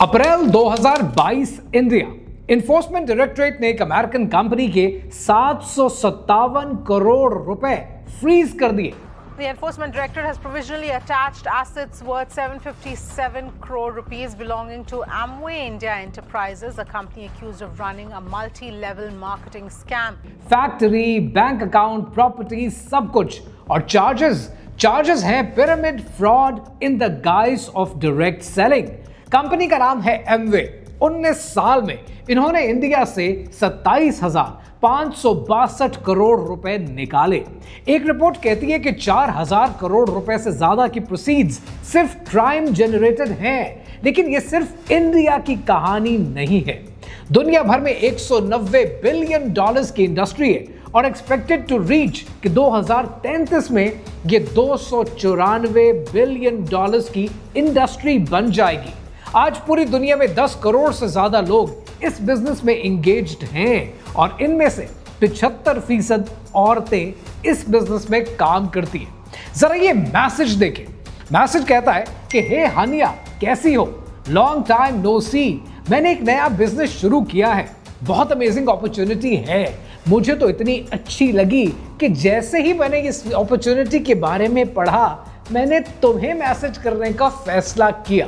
अप्रैल 2022 India enforcement directorate ने एक American company के 757 करोड़ रुपए फ्रीज कर दिए। The Enforcement Directorate has provisionally attached assets worth 757 crore rupees belonging to Amway India Enterprises, a company accused of running a multi-level marketing scam. Factory, bank account, property, सब कुछ और charges हैं pyramid fraud in the guys of direct selling. Company का नाम है Amway. 19 साल में इन्होंने इंडिया से 27,562 करोड़ रुपए निकाले। एक रिपोर्ट कहती है कि 4,000 करोड़ रुपए से ज्यादा की प्रोसीड्स सिर्फ क्राइम जनरेटेड हैं। लेकिन यह सिर्फ इंडिया की कहानी नहीं है। दुनिया भर में 190 बिलियन डॉलर्स की इंडस्ट्री है और एक्सपेक्टेड टू रीच कि 2033 में ये 294 बिलियन डॉलर्स की इंडस्ट्री बन जाएगी। आज पूरी दुनिया में 10 करोड़ से ज्यादा लोग इस बिजनेस में एंगेज्ड हैं और इनमें से 75% औरतें इस बिजनेस में काम करती हैं। जरा ये मैसेज देखें। मैसेज कहता है कि हे हानिया, कैसी हो? लॉन्ग टाइम नो सी। मैंने एक नया बिजनेस शुरू किया है, बहुत अमेजिंग अपॉर्चुनिटी है। मुझे तो इतनी अच्छी लगी कि जैसे ही मैंने इस अपॉर्चुनिटी के बारे में पढ़ा, मैंने तुम्हें मैसेज करने का फैसला किया।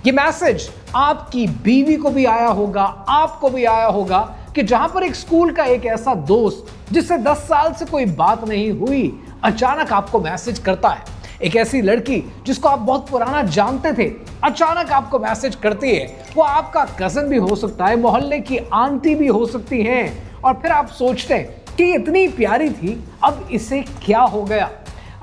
ये मैसेज आपकी बीवी को भी आया होगा, आपको भी आया होगा कि जहां पर एक स्कूल का एक ऐसा दोस्त जिससे 10 साल से कोई बात नहीं हुई, अचानक आपको मैसेज करता है। एक ऐसी लड़की जिसको आप बहुत पुराना जानते थे, अचानक आपको मैसेज करती है। वो आपका कजन भी हो सकता है, मोहल्ले की आंटी भी हो सकती है। और फिर आप सोचते हैं कि इतनी प्यारी थी, अब इसे क्या हो गया।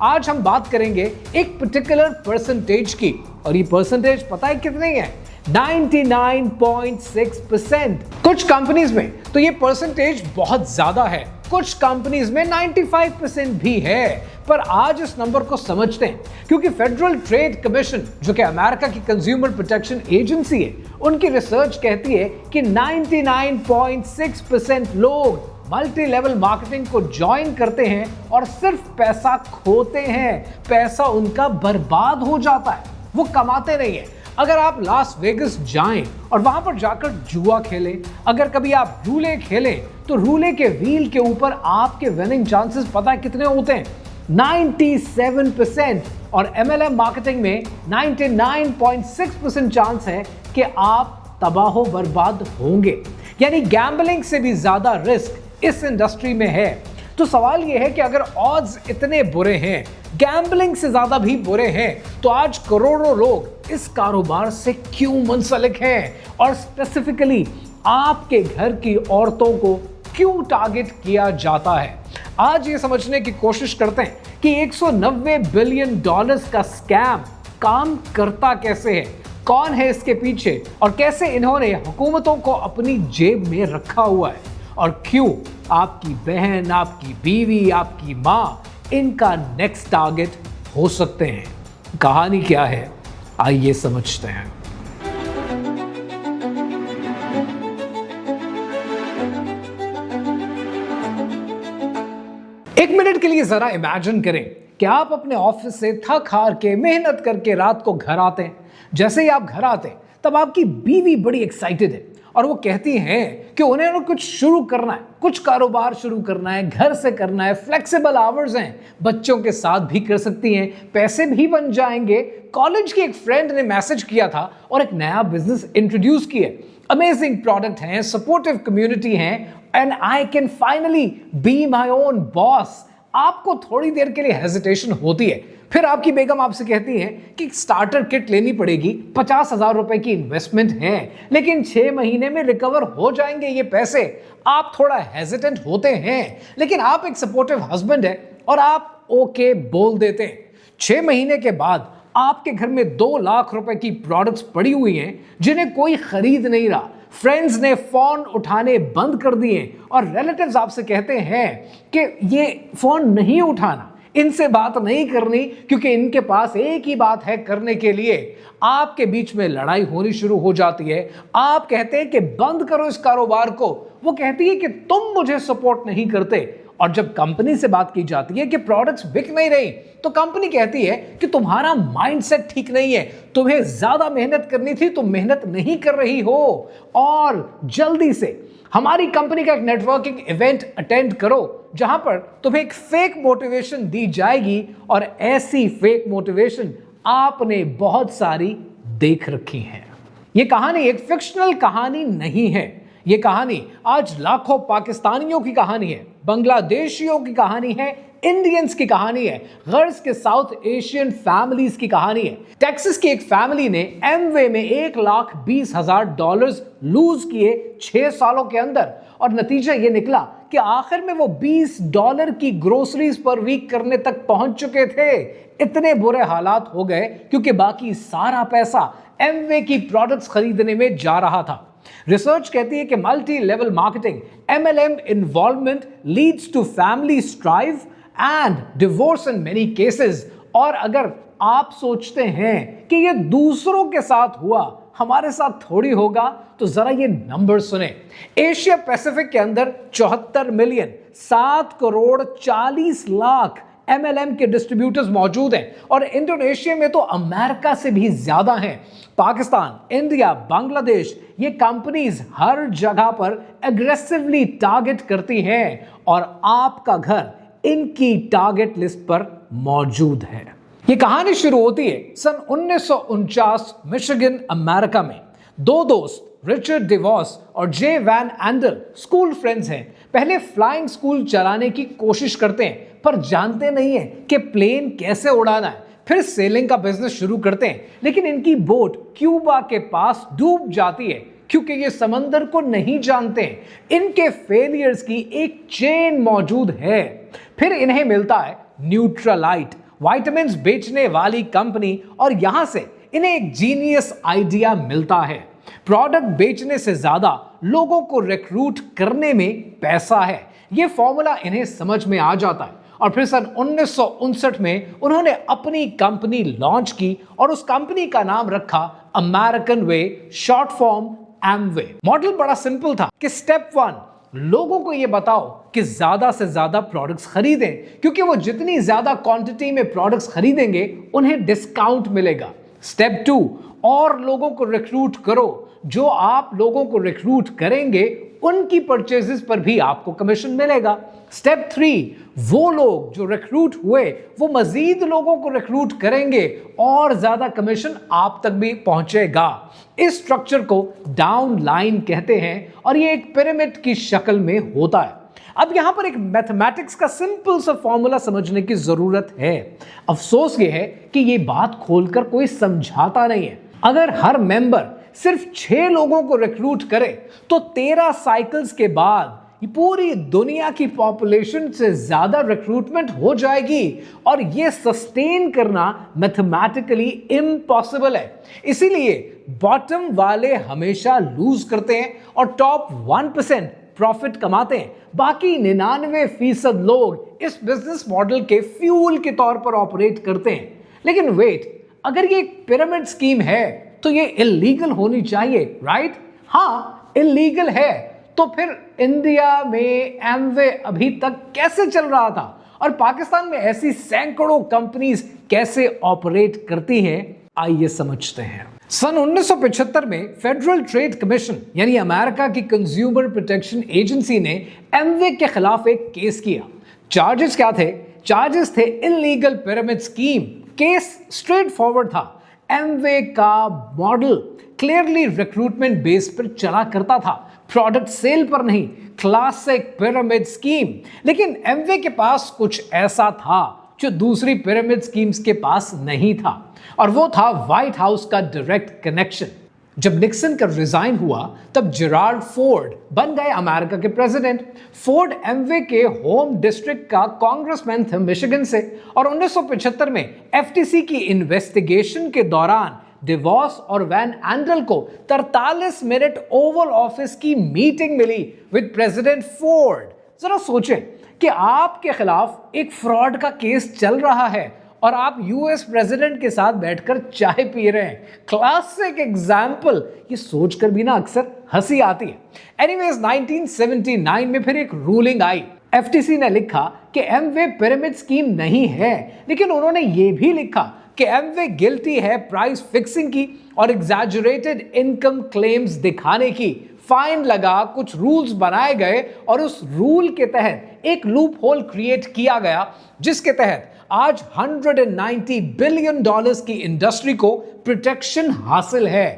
आज हम बात करेंगे एक पर्टिकुलर परसेंटेज की, और ये परसेंटेज पता है कितनी है? 99.6%। कुछ कंपनीज में तो ये परसेंटेज बहुत ज्यादा है, कुछ कंपनीज में 95% भी है। पर आज इस नंबर को समझते हैं, क्योंकि फेडरल ट्रेड कमीशन, जो कि अमेरिका की कंज्यूमर प्रोटेक्शन एजेंसी है, उनकी रिसर्च कहती है कि 99.6% लोग मल्टी लेवल मार्केटिंग को ज्वाइन करते हैं और सिर्फ पैसा खोते हैं। पैसा उनका बर्बाद हो जाता है, वो कमाते नहीं है। अगर आप लास वेगस जाएं और वहां पर जाकर जुआ खेलें, अगर कभी आप रूले खेलें, तो रूले के व्हील के ऊपर आपके विनिंग चांसेस पता है कितने होते हैं? 97%। और MLM मार्केटिंग में 99.6% चांस है कि आप तबाह बर्बाद होंगे। यानी गैम्बलिंग से भी ज्यादा रिस्क इस इंडस्ट्री में है। तो सवाल यह है कि अगर ऑड्स इतने बुरे हैं, गैम्बलिंग से ज्यादा भी बुरे हैं, तो आज करोड़ों लोग इस कारोबार से क्यों मुंसलिक हैं? और स्पेसिफिकली आपके घर की औरतों को क्यों टारगेट किया जाता है? आज ये समझने की कोशिश करते हैं कि 190 बिलियन डॉलर्स का स्कैम काम करता कैसे है, कौन है इसके पीछे, और कैसे इन्होंने हुकूमतों को अपनी जेब में रखा हुआ है, और क्यों आपकी बहन, आपकी बीवी, आपकी मां इनका नेक्स्ट टारगेट हो सकते हैं। कहानी क्या है, आइए समझते हैं। एक मिनट के लिए जरा इमेजिन करें कि आप अपने ऑफिस से थक हार के, मेहनत करके रात को घर आते हैं। जैसे ही आप घर आते हैं, तब आपकी बीवी बड़ी एक्साइटेड है और वो कहती हैं कि उन्हें कुछ शुरू करना है, कुछ कारोबार शुरू करना है, घर से करना है, फ्लेक्सिबल आवर्स हैं, बच्चों के साथ भी कर सकती हैं, पैसे भी बन जाएंगे। कॉलेज की एक फ्रेंड ने मैसेज किया था और एक नया बिजनेस इंट्रोड्यूस किया। अमेजिंग प्रोडक्ट हैं, सपोर्टिव कम्युनिटी हैं, and I can finally be my own boss. आपको थोड़ी देर के लिए हेजिटेशन होती है, फिर आपकी बेगम आपसे कहती है कि स्टार्टर किट लेनी पड़ेगी, 50,000 रुपए की इन्वेस्टमेंट है, लेकिन 6 महीने में रिकवर हो जाएंगे ये पैसे। आप थोड़ा हेजिटेंट होते हैं, लेकिन आप एक सपोर्टिव हस्बैंड है और आप ओके बोल देते हैं। 6 महीने के बाद आपके घर में 2 लाख रुपए की प्रोडक्ट्स पड़ी हुई हैं जिन्हें कोई खरीद नहीं रहा। फ्रेंड्स ने फोन उठाने बंद कर दिए और रिलेटिव्स आपसे कहते हैं कि ये फोन नहीं उठाना, इनसे बात नहीं करनी, क्योंकि इनके पास एक ही बात है करने के लिए। आपके बीच में लड़ाई होनी शुरू हो जाती है। आप कहते हैं कि बंद करो इस कारोबार को, वो कहती है कि तुम मुझे सपोर्ट नहीं करते, और जब कंपनी से बात की जाती है कि प्रोडक्ट्स बिक नहीं रही, तो कंपनी कहती है कि तुम्हारा माइंडसेट ठीक नहीं है, तुम्हें ज्यादा मेहनत करनी थी, तुम मेहनत नहीं कर रही हो, और जल्दी से हमारी कंपनी का एक नेटवर्किंग इवेंट अटेंड करो जहां पर तुम्हें एक फेक मोटिवेशन दी जाएगी। और ऐसी फेक मोटिवेशन आपने बहुत सारी देख रखी है। यह कहानी एक फिक्शनल कहानी नहीं है, यह कहानी आज लाखों पाकिस्तानियों की कहानी है, बांग्लादेशियों की कहानी है, इंडियंस की कहानी है, गर्ल्स के साउथ एशियन फैमिलीज की कहानी है। टेक्सास की एक फैमिली ने एमवे में $1,20,000 लूज किए 6 सालों के अंदर, और नतीजा यह निकला कि आखिर में वो $20 की ग्रोसरीज पर वीक करने तक पहुंच चुके थे। इतने बुरे हालात हो गए क्योंकि बाकी सारा पैसा एमवे की प्रोडक्ट्स खरीदने में जा रहा था। रिसर्च कहती है कि multi level marketing MLM involvement leads to family strife and divorce in many cases. और अगर आप सोचते हैं कि ये दूसरों के साथ हुआ, हमारे साथ थोड़ी होगा, तो जरा ये नंबर सुने। एशिया पैसिफिक के अंदर 74 मिलियन 7 करोड़ 40 लाख MLM के डिस्ट्रीब्यूटर्स मौजूद हैं, और इंडोनेशिया में तो अमेरिका से भी ज्यादा हैं। पाकिस्तान, इंडिया, बांग्लादेश, ये कंपनीज हर जगह पर एग्रेसिवली टारगेट करती हैं, और आपका घर इनकी टारगेट लिस्ट पर मौजूद है। ये कहानी शुरू होती है सन 1949 मिशिगन, अमेरिका में। 2 दोस्त रिचर्ड डिवॉस और जे वैन एंडल स्कूल फ्रेंड्स हैं। पहले फ्लाइंग स्कूल चलाने की कोशिश करते हैं, पर जानते नहीं है कि प्लेन कैसे उड़ाना है। फिर सेलिंग का बिजनेस शुरू करते हैं, लेकिन इनकी बोट क्यूबा के पास डूब जाती है क्योंकि ये समंदर को नहीं जानते। इनके फेलियर्स की एक चेन मौजूद है। फिर इन्हें मिलता है न्यूट्रालाइट, विटामिन्स बेचने वाली कंपनी, और यहां से इन्हें एक जीनियस आइडिया मिलता है। प्रोडक्ट बेचने से ज्यादा लोगों को रिक्रूट करने में पैसा है। यह फॉर्मूला इन्हें समझ में आ जाता है, और फिर सन 1959 में उन्होंने अपनी कंपनी लॉन्च की, और उस कंपनी का नाम रखा अमेरिकन वे, शॉर्ट फॉर्म एमवे। मॉडल बड़ा सिंपल था कि स्टेप 1, लोगों को यह बताओ कि ज्यादा से ज्यादा प्रोडक्ट्स खरीदें, क्योंकि वो जितनी ज्यादा क्वांटिटी में प्रोडक्ट्स खरीदेंगे उन्हें डिस्काउंट मिलेगा। स्टेप 2, और लोगों को रिक्रूट करो। जो आप लोगों को रिक्रूट करेंगे उनकी परचेजेस पर भी आपको कमीशन मिलेगा। स्टेप 3, वो लोग जो रिक्रूट हुए वो मजीद लोगों को रिक्रूट करेंगे और ज्यादा कमीशन आप तक भी पहुंचेगा। इस स्ट्रक्चर को डाउन लाइन कहते हैं, और ये एक पिरामिड की शक्ल में होता है। अब यहां पर एक मैथमेटिक्स का सिंपल सा फॉर्मूला समझने की जरूरत है। अफसोस ये है कि ये बात खोलकर कोई समझाता नहीं है। अगर हर मेंबर सिर्फ 6 लोगों को रिक्रूट करे तो 13 साइकिल्स के बाद पूरी दुनिया की पॉपुलेशन से ज्यादा रिक्रूटमेंट हो जाएगी, और यह सस्टेन करना मैथमेटिकली इम्पॉसिबल है। इसीलिए बॉटम वाले हमेशा लूज करते हैं और टॉप 1% प्रॉफिट कमाते हैं। बाकी 99% लोग इस बिजनेस मॉडल के फ्यूल के तौर पर ऑपरेट करते हैं। लेकिन वेट, अगर ये एक पिरामिड स्कीम है तो ये इलीगल होनी चाहिए, राइट? हाँ, इलीगल है। तो फिर इंडिया में एमवे अभी तक कैसे चल रहा था, और पाकिस्तान में ऐसी सैकड़ों कंपनीज कैसे ऑपरेट करती हैं? आइए समझते हैं। सन 1975 में फेडरल ट्रेड कमीशन यानी अमेरिका की कंज्यूमर प्रोटेक्शन एजेंसी ने एमवे के खिलाफ एक केस किया। चार्जेस क्या थे? चार्जेस थे illegal pyramid scheme. Case straight forward था। एमवे का मॉडल क्लियरली रिक्रूटमेंट बेस पर चला करता था, प्रोडक्ट सेल पर नहीं, क्लासिक पिरामिड स्कीम। लेकिन एमवे के पास कुछ ऐसा था जो दूसरी पिरामिड स्कीम्स के पास नहीं था, और वो था व्हाइट हाउस का डायरेक्ट कनेक्शन। जब निक्सन का रिजाइन हुआ तब जेराल्ड फोर्ड बन गए अमेरिका के प्रेसिडेंट। फोर्ड एमवे के होम डिस्ट्रिक्ट का कांग्रेसमैन थे मिशिगन से, और 1975 में एफटीसी की इन्वेस्टिगेशन के दौरान डिवॉस और वैन एंडल को 43 मिनट ओवल ऑफिस की मीटिंग मिली विद प्रेसिडेंट फोर्ड। जरा सोचें कि आपके खिलाफ एक फ्रॉड का केस चल रहा है और आप यूएस प्रेसिडेंट के साथ बैठकर चाय पी रहे हैं। Classic example. ये सोचकर भी ना अक्सर हंसी आती है। एनीवेज 1979 में फिर एक रूलिंग आई। एफटीसी ने लिखा कि एमवे पिरामिड स्कीम नहीं है, लेकिन उन्होंने ये भी लिखा कि एमवे गिल्टी है प्राइस फिक्सिंग की और एग्जैजरेटेड इनकम क्लेम्स दिखाने की। फाइन लगा, कुछ रूल्स बनाए गए और उस रूल के तहत एक लूप होल क्रिएट किया गया जिसके तहत आज $190 बिलियन की इंडस्ट्री को प्रोटेक्शन हासिल है।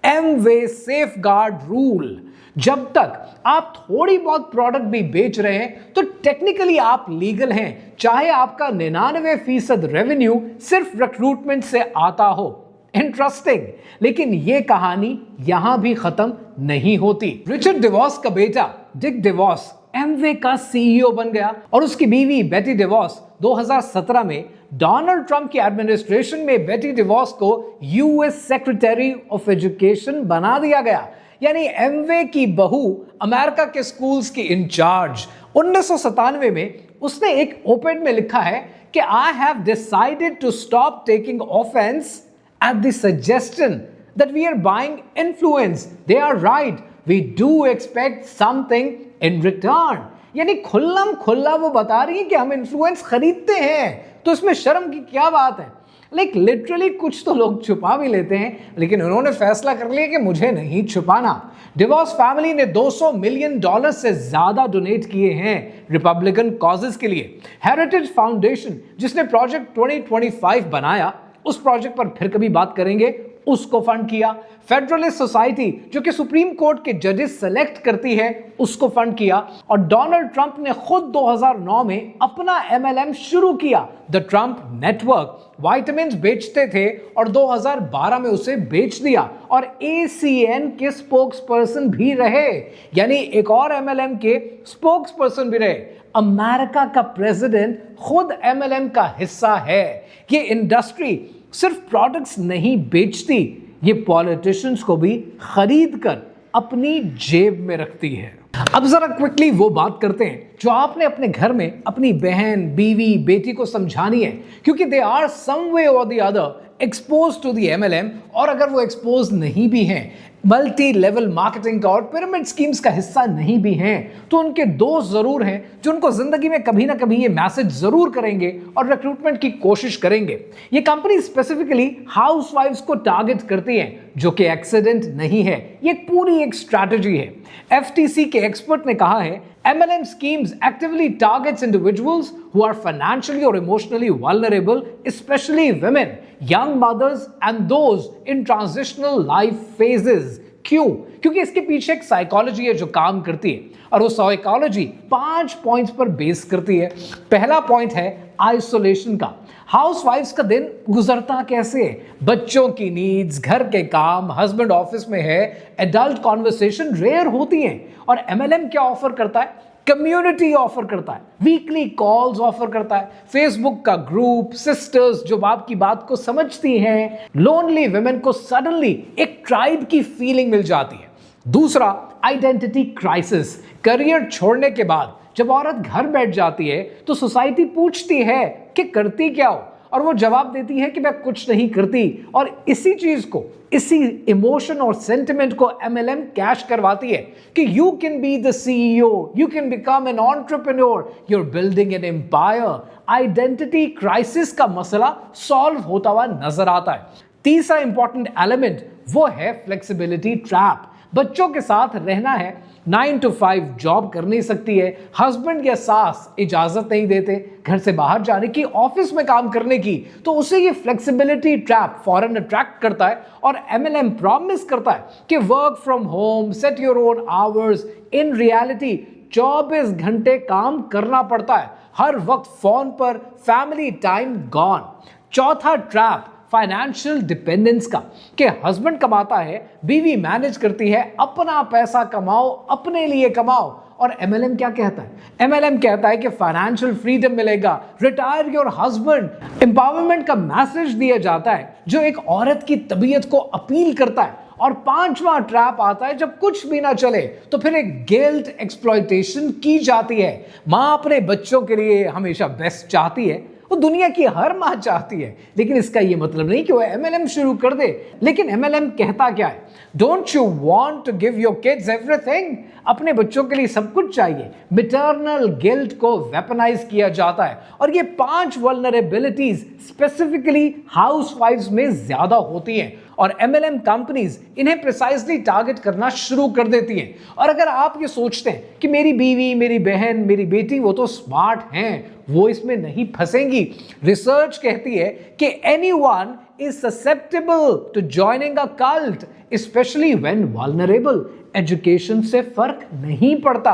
एमवे सेफगार्ड रूल, जब तक आप थोड़ी बहुत प्रोडक्ट भी बेच रहे हैं तो टेक्निकली आप लीगल हैं, चाहे आपका 99% रेवेन्यू सिर्फ रिक्रूटमेंट से आता हो। इंटरेस्टिंग, लेकिन यह कहानी यहां भी खत्म नहीं होती। रिचर्ड डिवॉस का बेटा डिक डिवॉस एमवे का सीईओ बन गया और उसकी बीवी बेटी डिवॉस 2017 में डोनाल्ड ट्रंप की एडमिनिस्ट्रेशन में बेटी डिवॉस को यूएस सेक्रेटरी ऑफ एजुकेशन बना दिया गया। यानी एमवे की बहू अमेरिका के स्कूल्स की इंचार्ज। 1997 में उसने एक ओपेड में लिखा है कि I have decided to stop taking offence at the suggestion that we are buying influence. They are right, we do expect something in return. यानी खुल्लम खुल्ला वो बता रही है कि हम इन्फ्लुएंस खरीदते हैं, तो इसमें शर्म की क्या बात है। लिटरली कुछ तो लोग छुपा भी लेते हैं, लेकिन उन्होंने फैसला कर लिया कि मुझे नहीं छुपाना। डिवॉर्स फैमिली ने $200 मिलियन से ज्यादा डोनेट किए हैं रिपब्लिकन कॉजेस के लिए। हेरिटेज फाउंडेशन जिसने प्रोजेक्ट 2025 बनाया, उस प्रोजेक्ट पर फिर कभी बात करेंगे, उसको फंड किया। फेडरलिस्ट सोसाइटी जो कि सुप्रीम कोर्ट के जजेस सेलेक्ट करती है, उसको फंड किया। और डोनाल्ड ट्रंप ने खुद 2009 में अपना एमएलएम शुरू किया, द ट्रंप नेटवर्क। विटामिन्स बेचते थे और 2012 में उसे बेच दिया और ACN के स्पोक्स पर्सन भी रहे, यानी एक और एमएलएम के स्पोक्स पर्सन भी रहे। अमेरिका का प्रेसिडेंट खुद एमएलएम का हिस्सा है। ये इंडस्ट्री सिर्फ प्रोडक्ट्स नहीं बेचती, ये पॉलिटिशियंस को भी खरीद कर अपनी जेब में रखती है। अब जरा क्विकली वो बात करते हैं जो आपने अपने घर में अपनी बहन, बीवी, बेटी को समझानी है, क्योंकि दे आर सम वे और the other expose to the MLM, और अगर वो एक्सपोज नहीं भी हैं, मल्टी लेवल मार्केटिंग का और पिरामिड स्कीम्स का हिस्सा नहीं भी हैं, तो उनके दोस्त जरूर हैं जो उनको जिंदगी में कभी ना कभी ये मैसेज जरूर करेंगे और रिक्रूटमेंट की कोशिश करेंगे। ये कंपनी स्पेसिफिकली हाउसवाइफ्स को टारगेट करती है, जो कि एक्सीडेंट नहीं है, ये पूरी एक स्ट्रैटेजी है। FTC के एक्सपर्ट ने कहा है, MLM schemes actively targets individuals who are financially or emotionally vulnerable, especially women, young mothers and those in transitional life phases. क्यों? क्योंकि इसके पीछे एक साइकोलॉजी है जो काम करती है, और वो साइकोलॉजी 5 पॉइंट्स पर बेस करती है। पहला पॉइंट है आइसोलेशन का। हाउसवाइफ्स का दिन गुजरता कैसे है? बच्चों की नीड्स, घर के काम, हस्बैंड ऑफिस में है, एडल्ट कॉन्वर्सेशन रेयर होती हैं। और MLM क्या ऑफर करता है? कम्युनिटी ऑफर करता है, वीकली कॉल्स ऑफर करता है, फेसबुक का ग्रुप, सिस्टर्स जो बाप की बात को समझती हैं, लोनली वुमेन को सडनली एक ट्राइब की फीलिंग मिल जाती है। दूसरा, आइडेंटिटी क्राइसिस। करियर छोड़ने के बाद जब औरत घर बैठ जाती है तो सोसाइटी पूछती है कि करती क्या हो, और वो जवाब देती है कि मैं कुछ नहीं करती। और इसी चीज को, इसी इमोशन और सेंटिमेंट को MLM कैश करवाती है कि you can be the CEO, you can become an entrepreneur, you are building an empire. Identity crisis का मसला सॉल्व होता हुआ नजर आता है। तीसरा इंपॉर्टेंट एलिमेंट वो है फ्लेक्सिबिलिटी ट्रैप। बच्चों के साथ रहना है, 9 to 5 जॉब कर नहीं सकती है, हस्बैंड या सास इजाजत नहीं देते घर से बाहर जाने की, ऑफिस में काम करने की, तो उसे ये फ्लेक्सिबिलिटी ट्रैप फॉरन अट्रैक्ट करता है। और MLM प्रॉमिस करता है कि work from home, set your own hours. In reality 24 घंटे काम करना पड़ता है, हर वक्त फोन पर, फैमिली टाइम गॉन। चौथा ट्रैप फाइनेंशियल डिपेंडेंस का, कि हस्बैंड कमाता है, बीवी मैनेज करती है, अपना पैसा कमाओ, अपने लिए कमाओ। और MLM क्या कहता है? MLM कहता है कि फाइनेंशियल फ्रीडम मिलेगा, रिटायर योर हस्बैंड। एम्पावरमेंट का मैसेज दिया जाता है जो एक औरत की तबीयत को अपील करता है। और पांचवा ट्रैप आता है, जब कुछ भी ना चले तो फिर एक गिल्ट एक्सप्लॉयटेशन की जाती है। मां अपने बच्चों के लिए हमेशा बेस्ट चाहती है वो दुनिया की हर माँ चाहती है, लेकिन इसका ये मतलब नहीं कि वो MLM शुरू कर दे। लेकिन MLM कहता क्या है? Don't you want to give your kids everything? अपने बच्चों के लिए सब कुछ चाहिए। मिटर्नल गिल्ट को वेपनाइज किया जाता है और ये 5 वल्नरेबिलिटीज स्पेसिफिकली हाउसवाइफ्स में ज्यादा होती हैं और MLM कंपनीज इन्हें प्रिसाइजली टारगेट करना शुरू कर देती हैं। और अगर आप ये सोचते हैं कि मेरी बीवी, मेरी बहन, मेरी बेटी वो तो स्मार्ट हैं, वो इसमें नहीं फंसेंगी, रिसर्च कहती है कि anyone is susceptible to joining a cult specially when vulnerable. Education से फर्क नहीं पड़ता।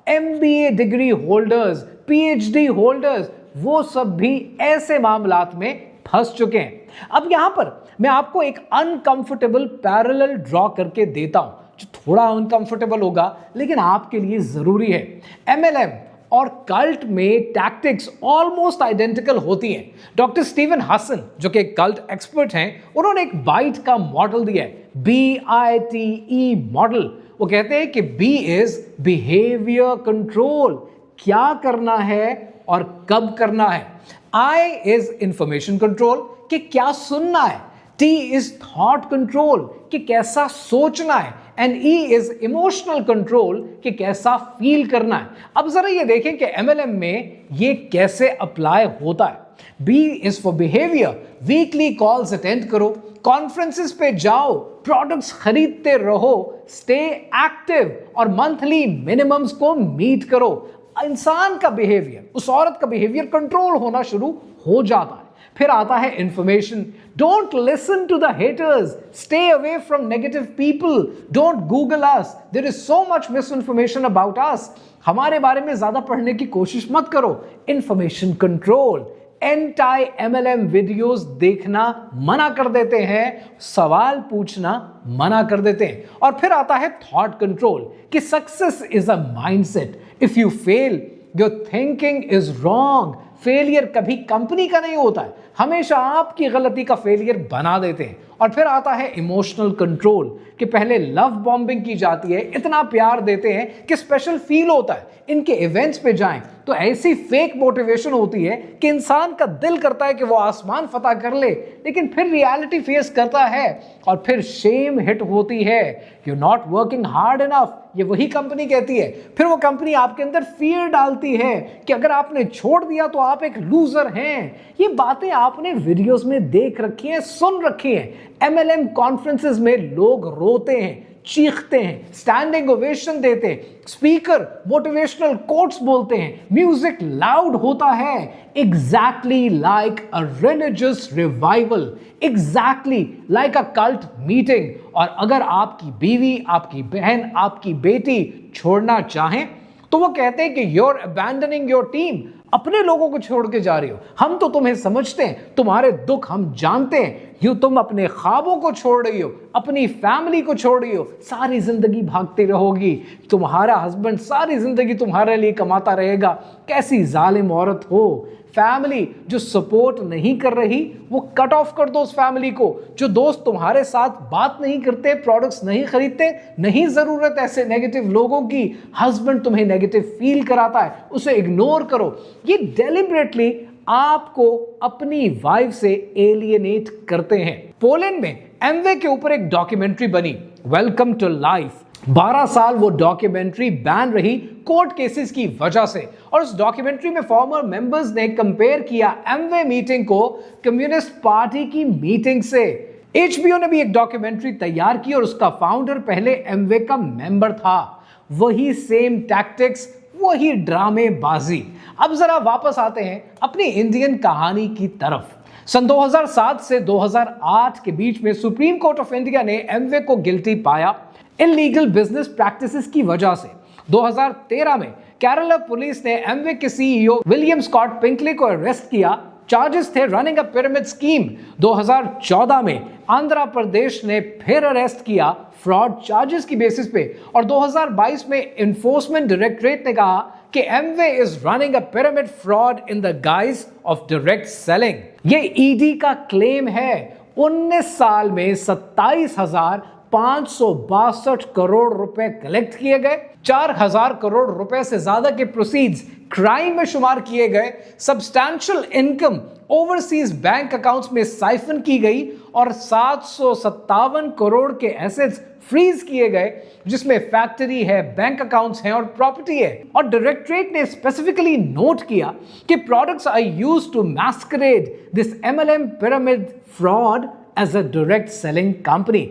MBA degree holders, PhD holders, वो सब भी ऐसे मामलात में फंस चुके हैं। अब यहां पर मैं आपको एक अनकंफर्टेबल पैरेलल ड्रॉ करके देता हूं, जो थोड़ा अनकंफर्टेबल होगा लेकिन आपके लिए जरूरी है। MLM और कल्ट में टैक्टिक्स ऑलमोस्ट आइडेंटिकल होती हैं। डॉक्टर स्टीवन हसन, जो कि एक कल्ट एक्सपर्ट हैं, उन्होंने एक बाइट का मॉडल दिया है, BITE मॉडल। वो कहते हैं कि B इज बिहेवियर कंट्रोल, क्या करना है और कब करना है। I इज इंफॉर्मेशन कंट्रोल, कि क्या सुनना है। T इज थॉट कंट्रोल, कि कैसा सोचना है। And E is emotional control, कि कैसा फील करना है। अब जरा ये देखें कि MLM में ये कैसे अप्लाई होता है। B is for behaviour, weekly calls attend करो, कॉन्फ्रेंसेस पे जाओ, प्रोडक्ट्स खरीदते रहो, स्टे एक्टिव और मंथली मिनिमम्स को मीट करो। इंसान का बिहेवियर, उस औरत का बिहेवियर कंट्रोल होना शुरू हो जाता है। फिर आता है information. Don't listen to the haters, stay away from negative people, don't Google us, there is so much misinformation about us. हमारे बारे में ज्यादा पढ़ने की कोशिश मत करो। Information control. Anti MLM videos देखना मना कर देते हैं, सवाल पूछना मना कर देते हैं। और फिर आता है थॉट कंट्रोल, कि success is a mindset, if you fail your thinking is wrong. Failure कभी कंपनी का नहीं होता है, हमेशा आपकी गलती का फेलियर बना देते हैं। और फिर आता है इमोशनल कंट्रोल, कि पहले लव बॉम्बिंग की जाती है, इतना प्यार देते हैं कि स्पेशल फील होता है। इनके इवेंट्स पे जाएं तो ऐसी फेक मोटिवेशन होती है कि इंसान का दिल करता है कि वो आसमान फतह कर ले, लेकिन फिर रियलिटी फेस करता है और फिर शेम हिट होती है, you not working hard enough, ये वही कंपनी कहती है। फिर वो कंपनी आपके अंदर फियर डालती है कि अगर आपने छोड़ दिया तो आप एक लूजर हैं। ये बातें आपने वीडियोस में देख रखी हैं, सुन रखी हैं। MLM कॉन्फ्रेंसेस में लोग रोते हैं, चीखते हैं, स्टैंडिंग ओवेशन देते हैं, स्पीकर मोटिवेशनल कोट्स बोलते हैं, म्यूजिक लाउड होता है, exactly like a religious revival, exactly like a cult meeting. और अगर आपकी बीवी, आपकी बहन, आपकी बेटी छोड़ना चाहें तो वो कहते हैं कि यूर अबैंडनिंग योर टीम, अपने लोगों को छोड़ के जा रही हो, हम तो तुम्हें समझते हैं, तुम्हारे दुख हम जानते हैं, यूं तुम अपने ख्वाबों को छोड़ रही हो, अपनी फैमिली को छोड़ रही हो, सारी जिंदगी भागती रहोगी, तुम्हारा हस्बैंड सारी जिंदगी तुम्हारे लिए कमाता रहेगा। कैसी जालिम औरत हो। फैमिली जो सपोर्ट नहीं कर रही वो कट ऑफ कर दो उस फैमिली को। जो दोस्त तुम्हारे साथ बात नहीं करते, प्रोडक्ट्स नहीं खरीदते, नहीं जरूरत ऐसे नेगेटिव लोगों की। हस्बैंड तुम्हें नेगेटिव फील कराता है, उसे इग्नोर करो। ये डेलिबरेटली आपको अपनी वाइफ से एलियनेट करते हैं। पोलैंड में एमवे के ऊपर एक डॉक्यूमेंट्री बनी, वेलकम टू लाइफ। 12 साल वो डॉक्यूमेंट्री बैन रही कोर्ट केसेस की वजह से। और उस डॉक्यूमेंट्री में फॉर्मर मेंबर्स ने कंपेयर किया एमवे मीटिंग को कम्युनिस्ट पार्टी की मीटिंग से। HBO ने भी एक डॉक्यूमेंट्री तैयार की और उसका फाउंडर पहले एमवे का मेंबर था। वही सेम टैक्टिक्स, वही ड्रामेबाजी। अब जरा वापस आते हैं अपनी इंडियन कहानी की तरफ। सन 2007 से 2008 के बीच में सुप्रीम कोर्ट ऑफ इंडिया ने एमवे को गिल्टी पाया इलीगल बिजनेस प्रैक्टिसेस की वजह से। 2013 में केरला पुलिस ने एमवे के CEO विलियम स्कॉट पिंकले को अरेस्ट किया। चार्जेस थे रनिंग अ पिरामिड स्कीम। 2014 में आंध्र प्रदेश ने फिर अरेस्ट किया फ्रॉड चार्जेस की बेसिस पे। और 2022 में एनफोर्समेंट डायरेक्टरेट ने कहा कि Amway is running a pyramid fraud in the guys of direct selling. ये ED का क्लेम है। 19 साल में 27,000 562 करोड़ रुपए कलेक्ट किए गए, 4000 करोड़ रुपए से ज्यादा के प्रोसीड्स क्राइम में शुमार किए गए, substantial income overseas bank accounts में साइफन की गई और 757 करोड़ के एसेट्स फ्रीज किए गए, जिसमें फैक्ट्री है, बैंक अकाउंट्स हैं और प्रॉपर्टी है। और डायरेक्टरेट ने स्पेसिफिकली नोट किया कि products are used to masquerade this MLM pyramid fraud as a direct selling company.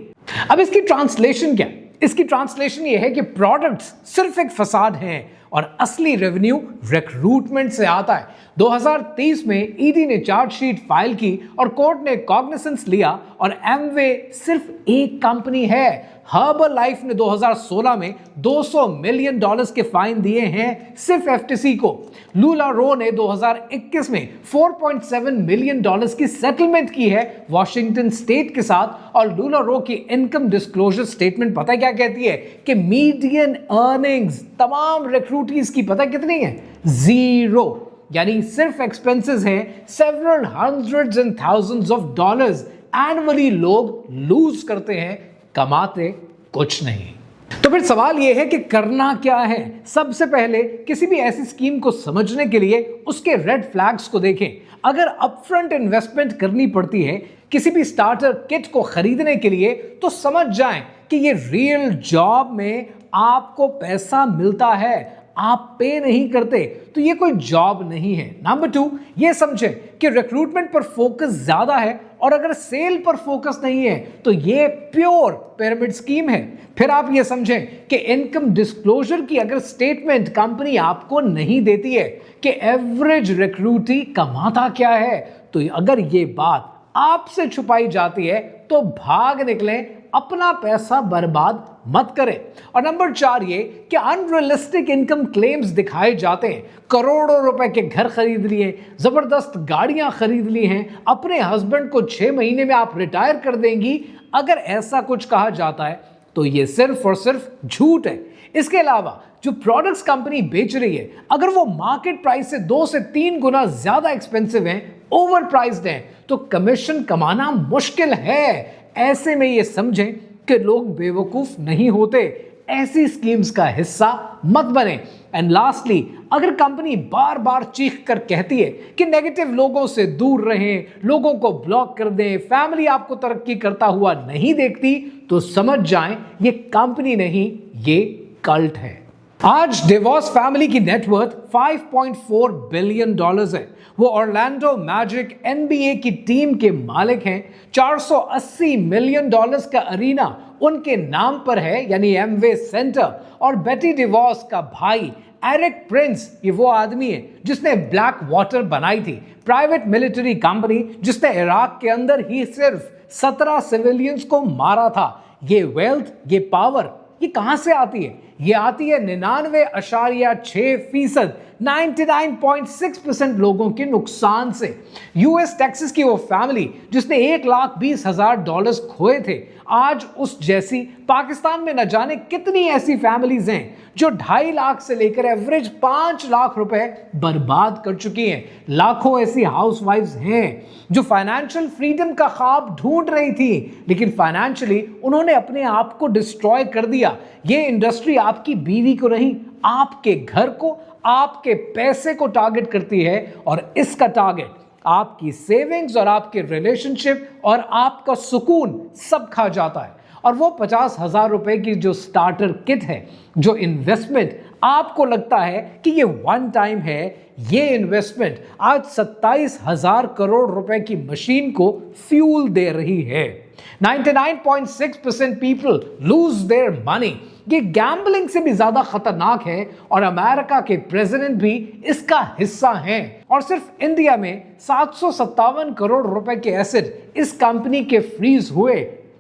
अब इसकी ट्रांसलेशन क्या? इसकी ट्रांसलेशन ये है कि प्रोडक्ट्स सिर्फ एक फसाद हैं और असली रेवेन्यू रिक्रूटमेंट से आता है। 2023 में ईडी ने चार्जशीट फाइल की और कोर्ट ने कॉग्निसेंस लिया और एमवे सिर्फ एक कंपनी है। हर्बल लाइफ ने 2016 में $200 मिलियन के फाइन दिए हैं सिर्फ एफटीसी को। लुलारो ने 2021 में $4.7 मिलियन की सेटलमेंट की है वॉशिंगटन स्टेट के साथ। और लुलारो की इनकम डिस्क्लोजर स्टेटमेंट पता है क्या कहती है? कि मीडियन अर्निंग्स तमाम रिक्रूटीज की पता कितनी है? 0। यानी सिर्फ एक्सपेंसेस हैं several hundreds and thousands of dollars annually लोग लूज करते हैं, कमाते कुछ नहीं। तो फिर सवाल यह है कि करना क्या है? सबसे पहले किसी भी ऐसी स्कीम को समझने के लिए उसके रेड फ्लैग्स को देखें। अगर अपफ्रंट इन्वेस्टमेंट करनी पड़ती है किसी भी स्टार्टर किट को खरीदने के लिए, तो समझ जाएं कि ये रियल जॉब में आपको पैसा मिलता है, आप पे नहीं करते, तो ये कोई जॉब नहीं है। नंबर 2, ये समझें कि रिक्रूटमेंट पर फोकस ज्यादा है और अगर सेल पर फोकस नहीं है तो ये प्योर पिरामिड स्कीम है। फिर आप ये समझें कि इनकम डिस्क्लोजर की अगर स्टेटमेंट कंपनी आपको नहीं देती है कि एवरेज रिक्रूटी कमाता क्या है, तो अगर ये बात आपसे छुपाई जाती है तो भाग निकलें, अपना पैसा बर्बाद मत करें। और नंबर 4 ये कि अनरियलिस्टिक इनकम क्लेम्स दिखाए जाते हैं। करोड़ों रुपए के घर खरीद लिए, जबरदस्त गाड़ियां खरीद ली हैं, अपने हस्बैंड को 6 महीने में आप रिटायर कर देंगी। अगर ऐसा कुछ कहा जाता है तो ये सिर्फ और सिर्फ झूठ है। इसके अलावा जो प्रोडक्ट्स कंपनी बेच रही है, अगर वो मार्केट प्राइस से 2 से 3 गुना ज्यादा एक्सपेंसिव हैं, ओवर प्राइस्ड हैं, तो कमीशन कमाना मुश्किल है। ऐसे में ये समझें कि लोग बेवकूफ नहीं होते, ऐसी स्कीम्स का हिस्सा मत बने। एंड लास्टली, अगर कंपनी बार बार चीख कर कहती है कि नेगेटिव लोगों से दूर रहें, लोगों को ब्लॉक कर दें, फैमिली आपको तरक्की करता हुआ नहीं देखती, तो समझ जाएं ये कंपनी नहीं, ये कल्ट है। आज डेवॉस फैमिली की नेटवर्थ $5.4 बिलियन है। वो ऑरलैंडो मैजिक NBA की टीम के मालिक हैं। $480 मिलियन का अरीना उनके नाम पर है, यानी एमवे सेंटर। और बेटी डिवॉस का भाई एरिक प्रिंस, ये वो आदमी है जिसने ब्लैक वाटर बनाई थी, प्राइवेट मिलिट्री कंपनी जिसने इराक के अंदर ही सिर्फ 17 सिविलियंस को मारा था। ये वेल्थ, ये पावर, ये कहां से आती है? ये आती है 99.6%, 99.6% लोगों के नुकसान से। यूएस टेक्सास की वो फैमिली जिसने $1,20,000 खोए थे, आज उस जैसी पाकिस्तान में न जाने कितनी ऐसी फैमिलीज हैं जो 2.5 लाख से लेकर एवरेज 5 लाख रुपए बर्बाद कर चुकी हैं। लाखों ऐसी हाउसवाइफ्स हैं जो फाइनेंशियल फ्रीडम का ख्वाब ढूंढ रही थी, लेकिन फाइनेंशियली उन्होंने अपने आप को डिस्ट्रॉय कर दिया। ये इंडस्ट्री आपकी बीवी को नहीं, आपके घर को, आपके पैसे को टारगेट करती है और इसका टारगेट आपकी सेविंग्स और आपके रिलेशनशिप और आपका सुकून सब खा जाता है। और वो 50,000 रुपए की जो स्टार्टर किट है, जो इन्वेस्टमेंट आपको लगता है कि ये वन टाइम है, ये इन्वेस्टमेंट आज 27,000 करोड़ रुपए की मशीन को फ्यूल दे रही है। 99.6% पीपल लूज देयर मनी। ये गैम्बलिंग से भी ज्यादा खतरनाक है और अमेरिका के प्रेसिडेंट भी इसका हिस्सा हैं। और सिर्फ इंडिया में 757 करोड़ रुपए के एसेट इस कंपनी के फ्रीज हुए,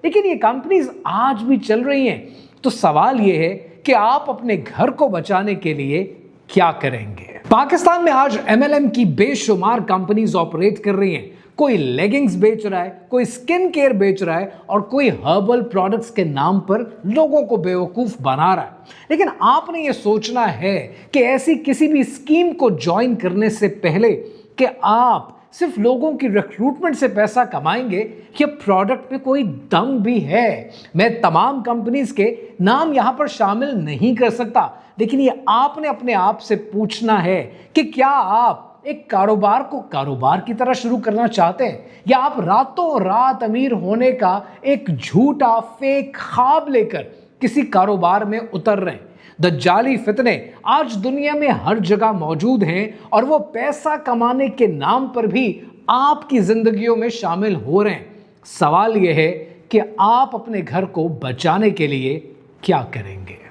लेकिन ये कंपनीज आज भी चल रही हैं। तो सवाल ये है कि आप अपने घर को बचाने के लिए क्या करेंगे? पाकिस्तान में आज MLM की बेशुमार कंपनीज ऑपरेट कर रही हैं। कोई लेगिंग्स बेच रहा है, कोई स्किन केयर बेच रहा है और कोई हर्बल प्रोडक्ट्स के नाम पर लोगों को बेवकूफ बना रहा है। लेकिन आपने ये सोचना है कि ऐसी किसी भी स्कीम को ज्वाइन करने से पहले कि आप सिर्फ लोगों की रिक्रूटमेंट से पैसा कमाएंगे, ये प्रोडक्ट में कोई दम भी है? मैं तमाम कंपनीज के नाम यहां पर शामिल नहीं कर सकता, लेकिन ये आपने अपने आप से पूछना है कि क्या आप एक कारोबार को कारोबार की तरह शुरू करना चाहते हैं, या आप रातों रात अमीर होने का एक झूठा फेक ख्वाब लेकर किसी कारोबार में उतर रहे हैं। दज्जाली फितने आज दुनिया में हर जगह मौजूद हैं और वो पैसा कमाने के नाम पर भी आपकी जिंदगियों में शामिल हो रहे हैं। सवाल यह है कि आप अपने घर को बचाने के लिए क्या करेंगे?